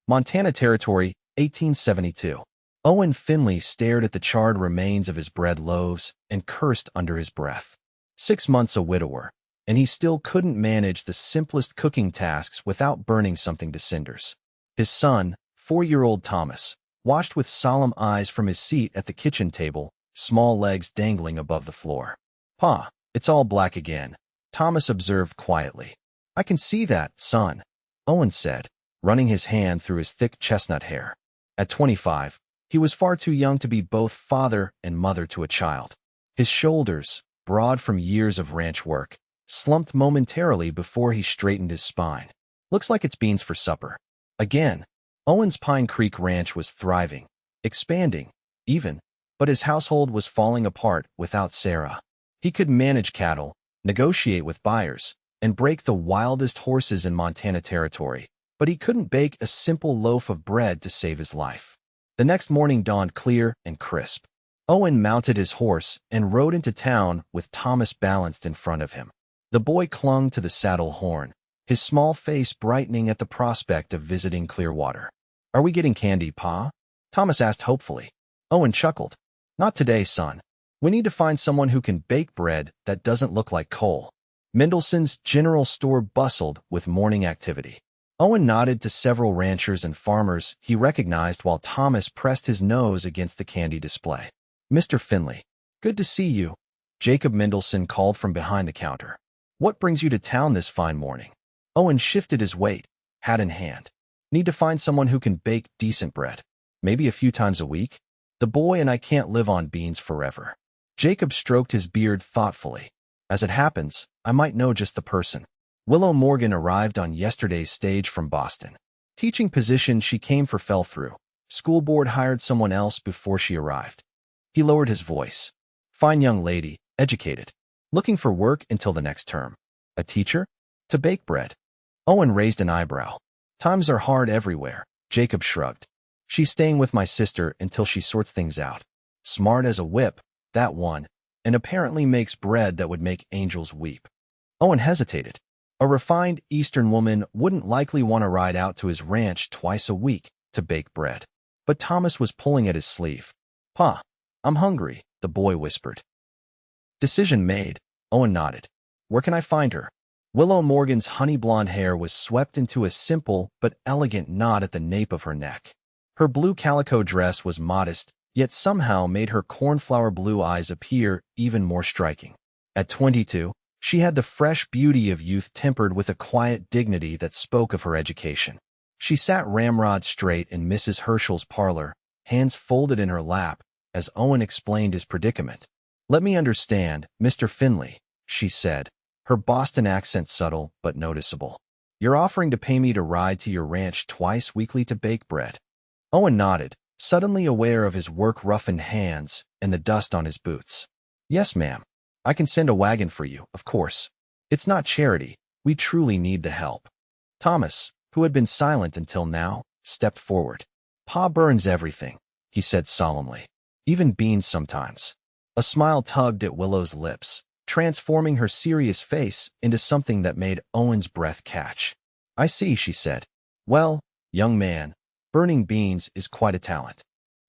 Montana Territory, 1872. Owen Finlay stared at the charred remains of his bread loaves and cursed under his breath. 6 months a widower, and he still couldn't manage the simplest cooking tasks without burning something to cinders. His son, 4-year-old Thomas, watched with solemn eyes from his seat at the kitchen table, small legs dangling above the floor. "Pa, it's all black again," Thomas observed quietly. "I can see that, son," Owen said, running his hand through his thick chestnut hair. At 25, he was far too young to be both father and mother to a child. His shoulders, broad from years of ranch work, slumped momentarily before he straightened his spine. "Looks like it's beans for supper." Again, Owen's Pine Creek Ranch was thriving, expanding, even, but his household was falling apart without Sarah. He could manage cattle, negotiate with buyers, and break the wildest horses in Montana Territory, but he couldn't bake a simple loaf of bread to save his life. The next morning dawned clear and crisp. Owen mounted his horse and rode into town with Thomas balanced in front of him. The boy clung to the saddle horn, his small face brightening at the prospect of visiting Clearwater. "Are we getting candy, Pa?" Thomas asked hopefully. Owen chuckled. "Not today, son. We need to find someone who can bake bread that doesn't look like coal." Mendelssohn's general store bustled with morning activity. Owen nodded to several ranchers and farmers he recognized while Thomas pressed his nose against the candy display. "Mr. Finlay, good to see you," Jacob Mendelssohn called from behind the counter. "What brings you to town this fine morning?" Owen shifted his weight, hat in hand. "Need to find someone who can bake decent bread. Maybe a few times a week. The boy and I can't live on beans forever." Jacob stroked his beard thoughtfully. "As it happens, I might know just the person. Willow Morgan arrived on yesterday's stage from Boston. Teaching position she came for fell through. School board hired someone else before she arrived." He lowered his voice. "Fine young lady, educated. Looking for work until the next term. A teacher? To bake bread?" Owen raised an eyebrow. "Times are hard everywhere," Jacob shrugged. "She's staying with my sister until she sorts things out. Smart as a whip, that one, and apparently makes bread that would make angels weep." Owen hesitated. A refined Eastern woman wouldn't likely want to ride out to his ranch twice a week to bake bread. But Thomas was pulling at his sleeve. "Pa, I'm hungry," the boy whispered. "Decision made," Owen nodded. "Where can I find her?" Willow Morgan's honey blonde hair was swept into a simple but elegant knot at the nape of her neck. Her blue calico dress was modest, yet somehow made her cornflower blue eyes appear even more striking. At 22, she had the fresh beauty of youth tempered with a quiet dignity that spoke of her education. She sat ramrod straight in Mrs. Herschel's parlor, hands folded in her lap, as Owen explained his predicament. "Let me understand, Mr. Finlay," she said, her Boston accent subtle but noticeable. "You're offering to pay me to ride to your ranch twice weekly to bake bread." Owen nodded, suddenly aware of his work-roughened hands and the dust on his boots. "Yes, ma'am. I can send a wagon for you, of course. It's not charity. We truly need the help." Thomas, who had been silent until now, stepped forward. "Pa burns everything," he said solemnly. "Even beans sometimes." A smile tugged at Willow's lips, transforming her serious face into something that made Owen's breath catch. "I see," she said. "Well, young man, burning beans is quite a talent."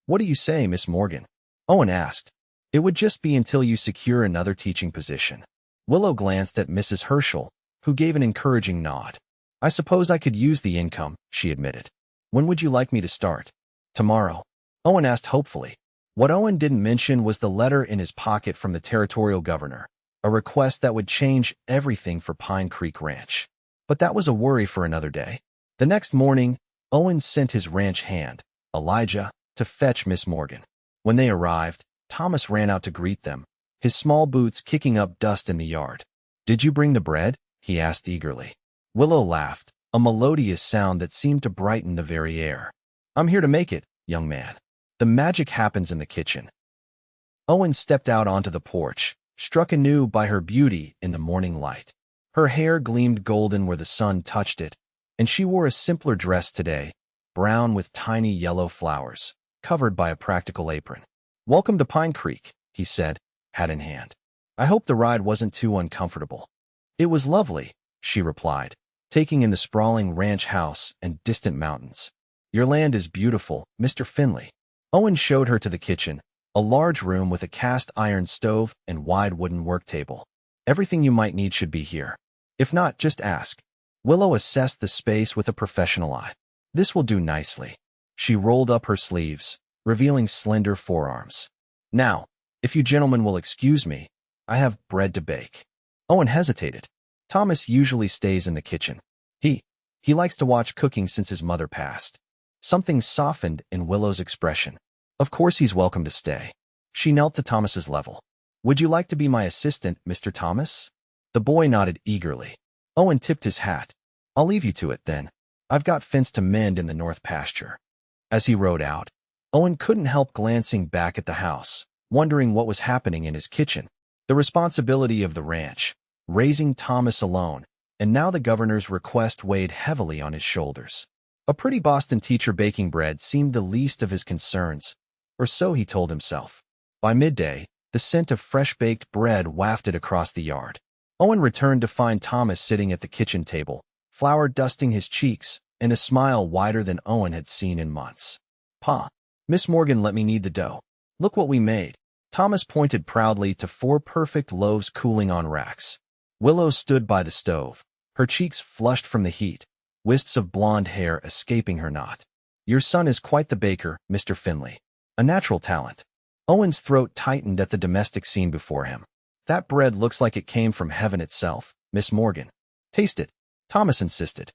"What do you say, Miss Morgan?" Owen asked. "It would just be until you secure another teaching position." Willow glanced at Mrs. Herschel, who gave an encouraging nod. "I suppose I could use the income," she admitted. "When would you like me to start?" "Tomorrow," Owen asked hopefully. What Owen didn't mention was the letter in his pocket from the territorial governor, a request that would change everything for Pine Creek Ranch. But that was a worry for another day. The next morning, Owen sent his ranch hand, Elijah, to fetch Miss Morgan. When they arrived, Thomas ran out to greet them, his small boots kicking up dust in the yard. "Did you bring the bread?" he asked eagerly. Willow laughed, a melodious sound that seemed to brighten the very air. "I'm here to make it, young man. The magic happens in the kitchen." Owen stepped out onto the porch, struck anew by her beauty in the morning light. Her hair gleamed golden where the sun touched it, and she wore a simpler dress today, brown with tiny yellow flowers, covered by a practical apron. "Welcome to Pine Creek," he said, hat in hand. "I hope the ride wasn't too uncomfortable." "It was lovely," she replied, taking in the sprawling ranch house and distant mountains. Your land is beautiful, Mr. Finlay. Owen showed her to the kitchen, a large room with a cast iron stove and wide wooden work table. Everything you might need should be here. If not, just ask. Willow assessed the space with a professional eye. This will do nicely. She rolled up her sleeves, revealing slender forearms. Now, if you gentlemen will excuse me, I have bread to bake. Owen hesitated. Thomas usually stays in the kitchen. He likes to watch cooking since his mother passed. Something softened in Willow's expression. Of course he's welcome to stay. She knelt to Thomas's level. Would you like to be my assistant, Mr. Thomas? The boy nodded eagerly. Owen tipped his hat. I'll leave you to it, then. I've got fence to mend in the north pasture. As he rode out, Owen couldn't help glancing back at the house, wondering what was happening in his kitchen. The responsibility of the ranch, raising Thomas alone, and now the governor's request weighed heavily on his shoulders. A pretty Boston teacher baking bread seemed the least of his concerns, or so he told himself. By midday, the scent of fresh-baked bread wafted across the yard. Owen returned to find Thomas sitting at the kitchen table, flour dusting his cheeks, and a smile wider than Owen had seen in months. Pa, Miss Morgan let me knead the dough. Look what we made. Thomas pointed proudly to 4 perfect loaves cooling on racks. Willow stood by the stove, her cheeks flushed from the heat, wisps of blonde hair escaping her knot. Your son is quite the baker, Mr. Finlay. A natural talent. Owen's throat tightened at the domestic scene before him. That bread looks like it came from heaven itself, Miss Morgan. Taste it, Thomas insisted.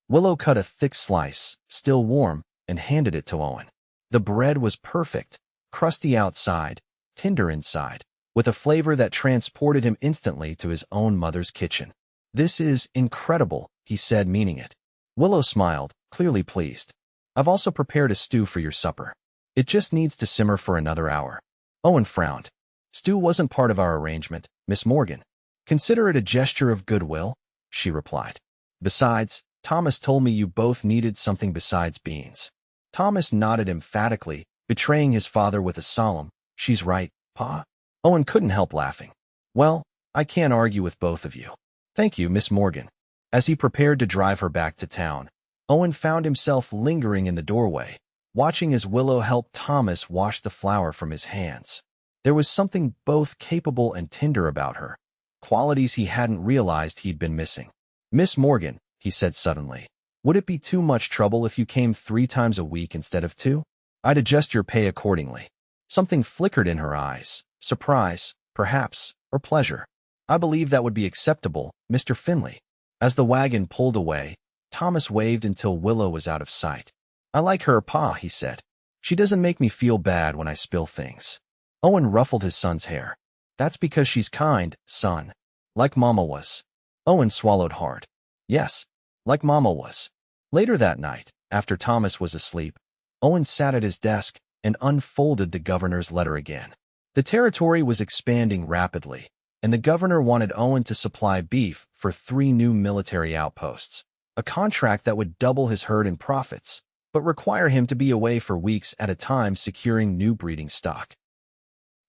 Willow cut a thick slice, still warm, and handed it to Owen. The bread was perfect, crusty outside, tender inside, with a flavor that transported him instantly to his own mother's kitchen. This is incredible, he said, meaning it. Willow smiled, clearly pleased. I've also prepared a stew for your supper. It just needs to simmer for another hour. Owen frowned. Stew wasn't part of our arrangement, Miss Morgan. Consider it a gesture of goodwill, she replied. Besides, Thomas told me you both needed something besides beans. Thomas nodded emphatically, betraying his father with a solemn, she's right, Pa. Owen couldn't help laughing. Well, I can't argue with both of you. Thank you, Miss Morgan. As he prepared to drive her back to town, Owen found himself lingering in the doorway, watching as Willow helped Thomas wash the flour from his hands. There was something both capable and tender about her, qualities he hadn't realized he'd been missing. Miss Morgan, he said suddenly, would it be too much trouble if you came 3 times a week instead of 2? I'd adjust your pay accordingly. Something flickered in her eyes. Surprise, perhaps, or pleasure. I believe that would be acceptable, Mr. Finlay. As the wagon pulled away, Thomas waved until Willow was out of sight. I like her, Pa, he said. She doesn't make me feel bad when I spill things. Owen ruffled his son's hair. That's because she's kind, son. Like Mama was. Owen swallowed hard. Yes, like Mama was. Later that night, after Thomas was asleep, Owen sat at his desk and unfolded the governor's letter again. The territory was expanding rapidly, and the governor wanted Owen to supply beef for 3 new military outposts, a contract that would double his herd and profits, but require him to be away for weeks at a time securing new breeding stock.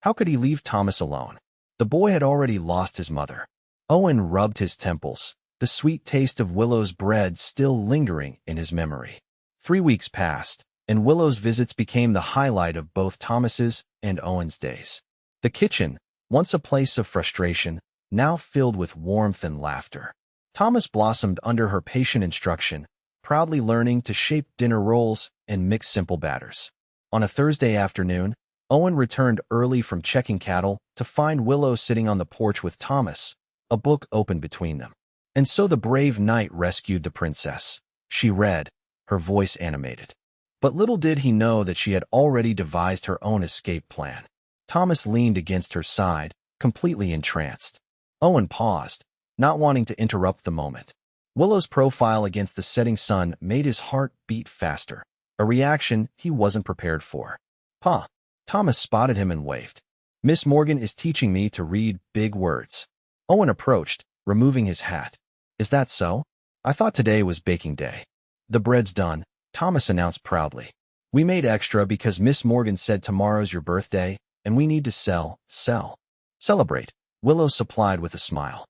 How could he leave Thomas alone? The boy had already lost his mother. Owen rubbed his temples, the sweet taste of Willow's bread still lingering in his memory. 3 weeks passed, and Willow's visits became the highlight of both Thomas's and Owen's days. The kitchen, once a place of frustration, now filled with warmth and laughter. Thomas blossomed under her patient instruction, proudly learning to shape dinner rolls and mix simple batters. On a Thursday afternoon, Owen returned early from checking cattle to find Willow sitting on the porch with Thomas, a book open between them. And so the brave knight rescued the princess, she read, her voice animated. But little did he know that she had already devised her own escape plan. Thomas leaned against her side, completely entranced. Owen paused, not wanting to interrupt the moment. Willow's profile against the setting sun made his heart beat faster, a reaction he wasn't prepared for. Pa. Thomas spotted him and waved. Miss Morgan is teaching me to read big words. Owen approached, removing his hat. Is that so? I thought today was baking day. The bread's done, Thomas announced proudly. We made extra because Miss Morgan said tomorrow's your birthday, and we need to celebrate, Willow supplied with a smile.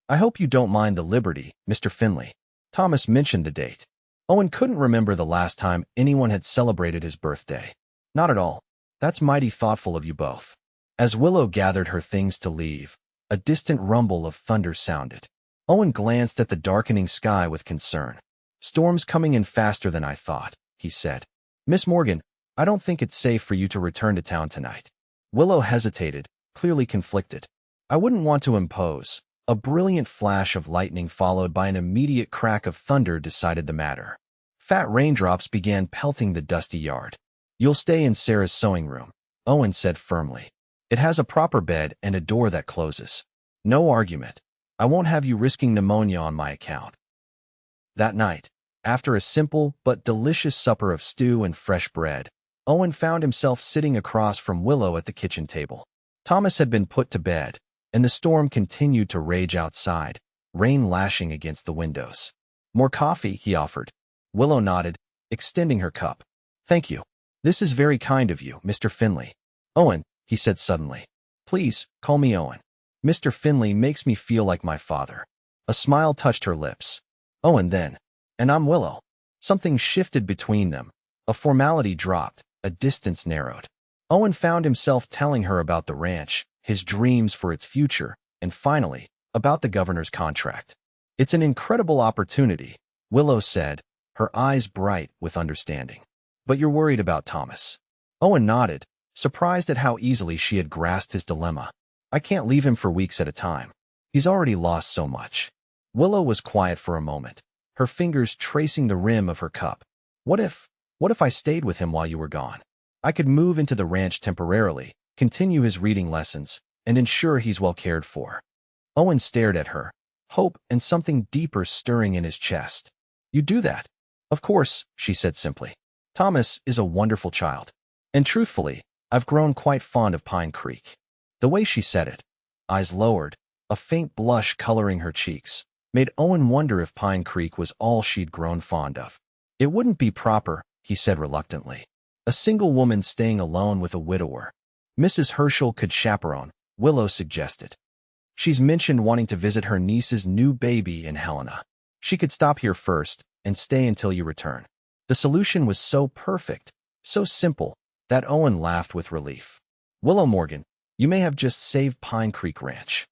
I hope you don't mind the liberty, Mr. Finlay. Thomas mentioned the date. Owen couldn't remember the last time anyone had celebrated his birthday. Not at all. That's mighty thoughtful of you both. As Willow gathered her things to leave, a distant rumble of thunder sounded. Owen glanced at the darkening sky with concern. Storm's coming in faster than I thought, he said. Miss Morgan, I don't think it's safe for you to return to town tonight. Willow hesitated, clearly conflicted. I wouldn't want to impose. A brilliant flash of lightning followed by an immediate crack of thunder decided the matter. Fat raindrops began pelting the dusty yard. You'll stay in Sarah's sewing room, Owen said firmly. It has a proper bed and a door that closes. No argument. I won't have you risking pneumonia on my account. That night, after a simple but delicious supper of stew and fresh bread, Owen found himself sitting across from Willow at the kitchen table. Thomas had been put to bed, and the storm continued to rage outside, rain lashing against the windows. More coffee, he offered. Willow nodded, extending her cup. Thank you. This is very kind of you, Mr. Finlay. Owen, he said suddenly. Please, call me Owen. Mr. Finlay makes me feel like my father. A smile touched her lips. Owen then. And I'm Willow. Something shifted between them. A formality dropped, a distance narrowed. Owen found himself telling her about the ranch, his dreams for its future, and finally, about the governor's contract. It's an incredible opportunity, Willow said, her eyes bright with understanding. But you're worried about Thomas. Owen nodded, surprised at how easily she had grasped his dilemma. I can't leave him for weeks at a time. He's already lost so much. Willow was quiet for a moment, her fingers tracing the rim of her cup. What if I stayed with him while you were gone? I could move into the ranch temporarily, continue his reading lessons, and ensure he's well cared for. Owen stared at her, hope and something deeper stirring in his chest. You do that? Of course, she said simply. Thomas is a wonderful child. And truthfully, I've grown quite fond of Pine Creek. The way she said it, eyes lowered, a faint blush coloring her cheeks, made Owen wonder if Pine Creek was all she'd grown fond of. It wouldn't be proper, he said reluctantly. A single woman staying alone with a widower. Mrs. Herschel could chaperone, Willow suggested. She's mentioned wanting to visit her niece's new baby in Helena. She could stop here first and stay until you return. The solution was so perfect, so simple, that Owen laughed with relief. Willow Morgan, you may have just saved Pine Creek Ranch.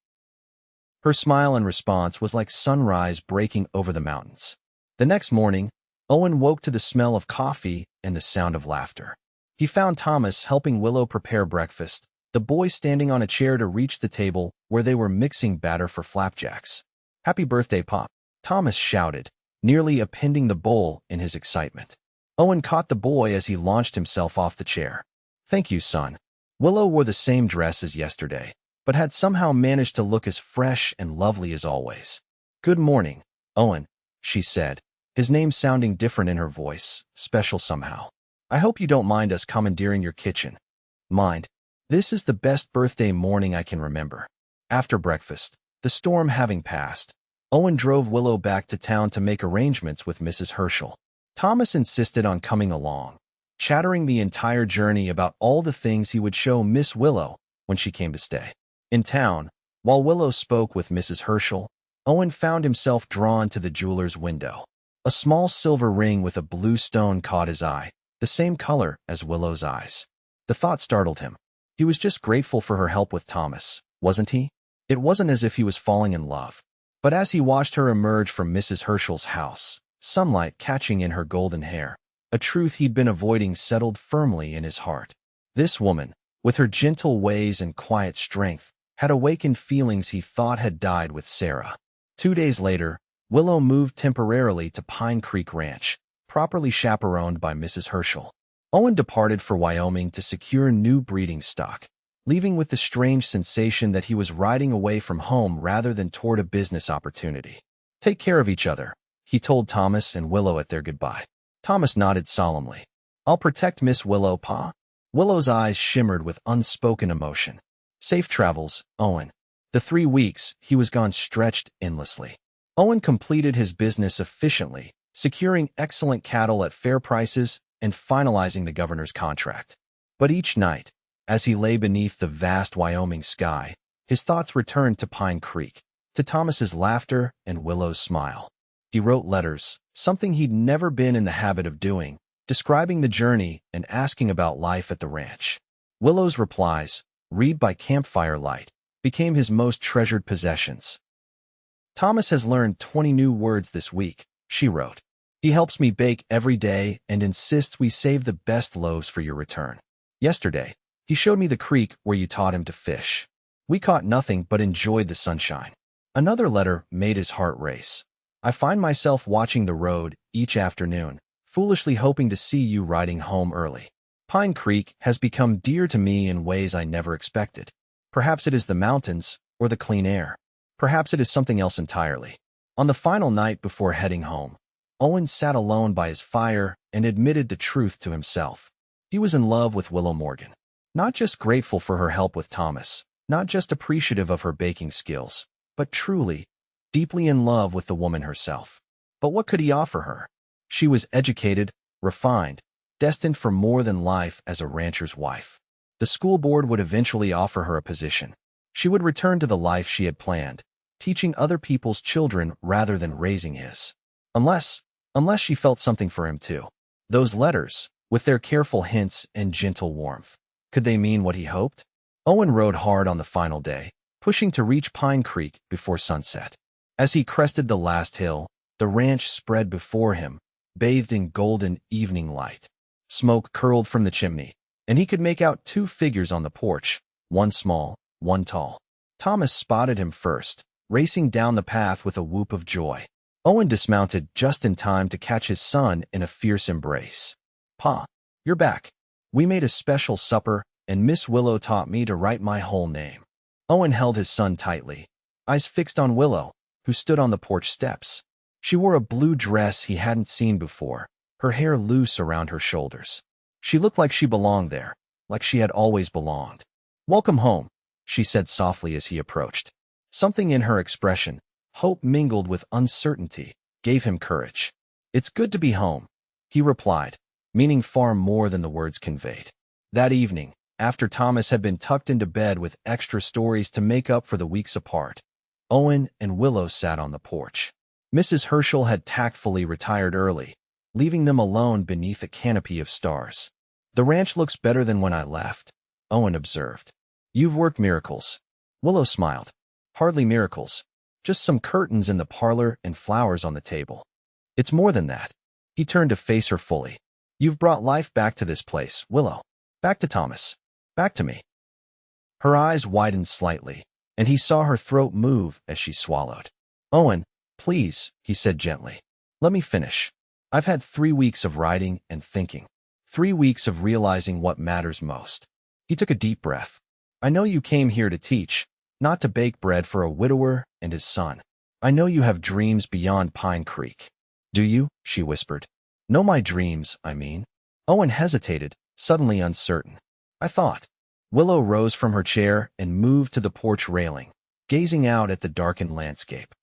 Her smile in response was like sunrise breaking over the mountains. The next morning, Owen woke to the smell of coffee and the sound of laughter. He found Thomas helping Willow prepare breakfast, the boy standing on a chair to reach the table where they were mixing batter for flapjacks. Happy birthday, Pop, Thomas shouted, nearly appending the bowl in his excitement. Owen caught the boy as he launched himself off the chair. Thank you, son. Willow wore the same dress as yesterday, but had somehow managed to look as fresh and lovely as always. Good morning, Owen, she said, his name sounding different in her voice, special somehow. I hope you don't mind us commandeering your kitchen. Mind. This is the best birthday morning I can remember. After breakfast, the storm having passed, Owen drove Willow back to town to make arrangements with Mrs. Herschel. Thomas insisted on coming along, chattering the entire journey about all the things he would show Miss Willow when she came to stay. In town, while Willow spoke with Mrs. Herschel, Owen found himself drawn to the jeweler's window. A small silver ring with a blue stone caught his eye, the same color as Willow's eyes. The thought startled him. He was just grateful for her help with Thomas, wasn't he? It wasn't as if he was falling in love. But as he watched her emerge from Mrs. Herschel's house, sunlight catching in her golden hair, a truth he'd been avoiding settled firmly in his heart. This woman, with her gentle ways and quiet strength, had awakened feelings he thought had died with Sarah. 2 days later, Willow moved temporarily to Pine Creek Ranch, properly chaperoned by Mrs. Herschel. Owen departed for Wyoming to secure new breeding stock, leaving with the strange sensation that he was riding away from home rather than toward a business opportunity. Take care of each other, he told Thomas and Willow at their goodbye. Thomas nodded solemnly. I'll protect Miss Willow, Pa. Willow's eyes shimmered with unspoken emotion. Safe travels, Owen. The 3 weeks he was gone stretched endlessly. Owen completed his business efficiently, securing excellent cattle at fair prices and finalizing the governor's contract. But each night, as he lay beneath the vast Wyoming sky, his thoughts returned to Pine Creek, to Thomas's laughter and Willow's smile. He wrote letters, something he'd never been in the habit of doing, describing the journey and asking about life at the ranch. Willow's replies, read by campfire light, became his most treasured possessions. Thomas has learned 20 new words this week, she wrote. He helps me bake every day and insists we save the best loaves for your return. Yesterday, he showed me the creek where you taught him to fish. We caught nothing but enjoyed the sunshine. Another letter made his heart race. I find myself watching the road each afternoon, foolishly hoping to see you riding home early. Pine Creek has become dear to me in ways I never expected. Perhaps it is the mountains or the clean air. Perhaps it is something else entirely. On the final night before heading home, Owen sat alone by his fire and admitted the truth to himself. He was in love with Willow Morgan. Not just grateful for her help with Thomas, not just appreciative of her baking skills, but truly, deeply in love with the woman herself. But what could he offer her? She was educated, refined, destined for more than life as a rancher's wife. The school board would eventually offer her a position. She would return to the life she had planned, teaching other people's children rather than raising his. Unless she felt something for him too. Those letters, with their careful hints and gentle warmth, could they mean what he hoped? Owen rode hard on the final day, pushing to reach Pine Creek before sunset. As he crested the last hill, the ranch spread before him, bathed in golden evening light. Smoke curled from the chimney, and he could make out two figures on the porch, one small, one tall. Thomas spotted him first, racing down the path with a whoop of joy. Owen dismounted just in time to catch his son in a fierce embrace. "Pa, you're back. We made a special supper, and Miss Willow taught me to write my whole name." Owen held his son tightly, eyes fixed on Willow, who stood on the porch steps. She wore a blue dress he hadn't seen before, her hair loose around her shoulders. She looked like she belonged there, like she had always belonged. "Welcome home," she said softly as he approached. Something in her expression, hope mingled with uncertainty, gave him courage. "It's good to be home," he replied, meaning far more than the words conveyed. That evening, after Thomas had been tucked into bed with extra stories to make up for the weeks apart, Owen and Willow sat on the porch. Mrs. Herschel had tactfully retired early, leaving them alone beneath a canopy of stars. "The ranch looks better than when I left," Owen observed. "You've worked miracles." Willow smiled. "Hardly miracles. Just some curtains in the parlor and flowers on the table." "It's more than that." He turned to face her fully. "You've brought life back to this place, Willow. Back to Thomas. Back to me." Her eyes widened slightly, and he saw her throat move as she swallowed. "Owen, please," he said gently. "Let me finish. I've had 3 weeks of writing and thinking. 3 weeks of realizing what matters most." He took a deep breath. "I know you came here to teach, not to bake bread for a widower and his son. I know you have dreams beyond Pine Creek." "Do you?" she whispered. "Know my dreams, I mean." Owen hesitated, suddenly uncertain. "I thought." Willow rose from her chair and moved to the porch railing, gazing out at the darkened landscape.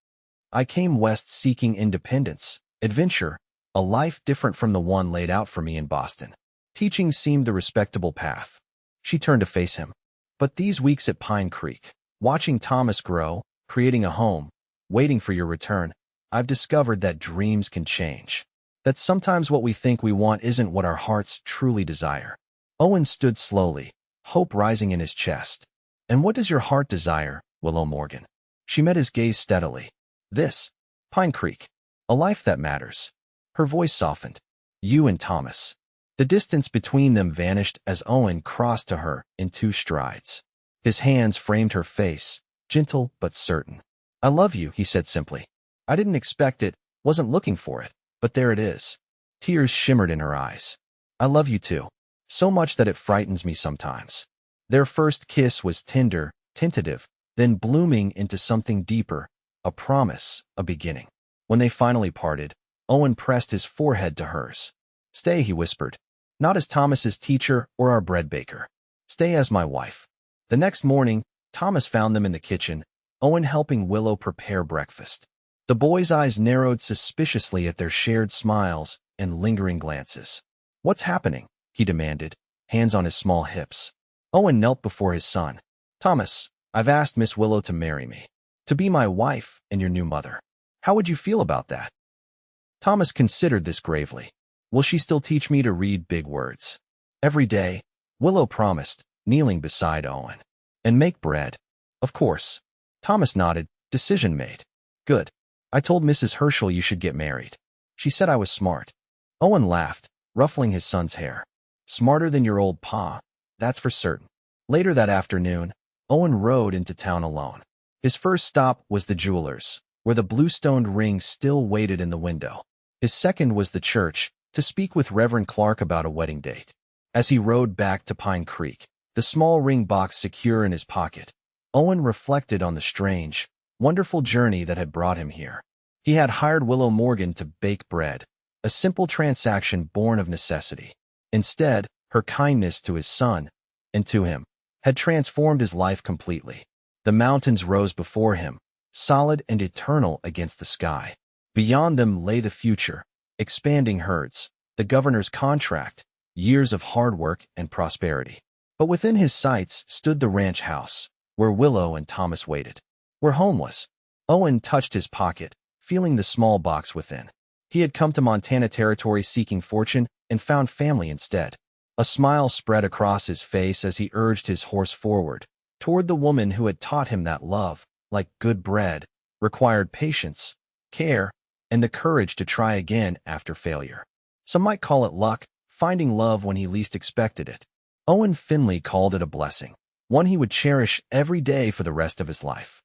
"I came west seeking independence, adventure, a life different from the one laid out for me in Boston. Teaching seemed the respectable path." She turned to face him. "But these weeks at Pine Creek, watching Thomas grow, creating a home, waiting for your return, I've discovered that dreams can change. That sometimes what we think we want isn't what our hearts truly desire." Owen stood slowly, hope rising in his chest. "And what does your heart desire, Willow Morgan?" She met his gaze steadily. "This. Pine Creek. A life that matters." Her voice softened. "You and Thomas." The distance between them vanished as Owen crossed to her in 2 strides. His hands framed her face, gentle but certain. "I love you," he said simply. "I didn't expect it, wasn't looking for it, but there it is." Tears shimmered in her eyes. "I love you too. So much that it frightens me sometimes." Their first kiss was tender, tentative, then blooming into something deeper, a promise, a beginning. When they finally parted, Owen pressed his forehead to hers. "Stay," he whispered. "Not as Thomas's teacher or our bread baker. Stay as my wife." The next morning, Thomas found them in the kitchen, Owen helping Willow prepare breakfast. The boy's eyes narrowed suspiciously at their shared smiles and lingering glances. "What's happening?" he demanded, hands on his small hips. Owen knelt before his son. "Thomas, I've asked Miss Willow to marry me, to be my wife and your new mother. How would you feel about that?" Thomas considered this gravely. Will she still teach me to read big words? Every day, Willow promised, kneeling beside Owen. And make bread. Of course. Thomas nodded. Decision made. Good. I told Mrs. Herschel you should get married. She said I was smart. Owen laughed, ruffling his son's hair. Smarter than your old pa, that's for certain. Later that afternoon, Owen rode into town alone. His first stop was the jeweler's, where the blue-stoned ring still waited in the window. His second was the church, to speak with Reverend Clark about a wedding date. As he rode back to Pine Creek, the small ring box secure in his pocket, Owen reflected on the strange, wonderful journey that had brought him here. He had hired Willow Morgan to bake bread, a simple transaction born of necessity. Instead, her kindness to his son, and to him, had transformed his life completely. The mountains rose before him, solid and eternal against the sky. Beyond them lay the future, expanding herds, the governor's contract, years of hard work and prosperity. But within his sights stood the ranch house, where Willow and Thomas waited. Were homeless. Owen touched his pocket, feeling the small box within. He had come to Montana Territory seeking fortune and found family instead. A smile spread across his face as he urged his horse forward, toward the woman who had taught him that love, like good bread, required patience, care, and the courage to try again after failure. Some might call it luck, finding love when he least expected it. Owen Finlay called it a blessing, one he would cherish every day for the rest of his life.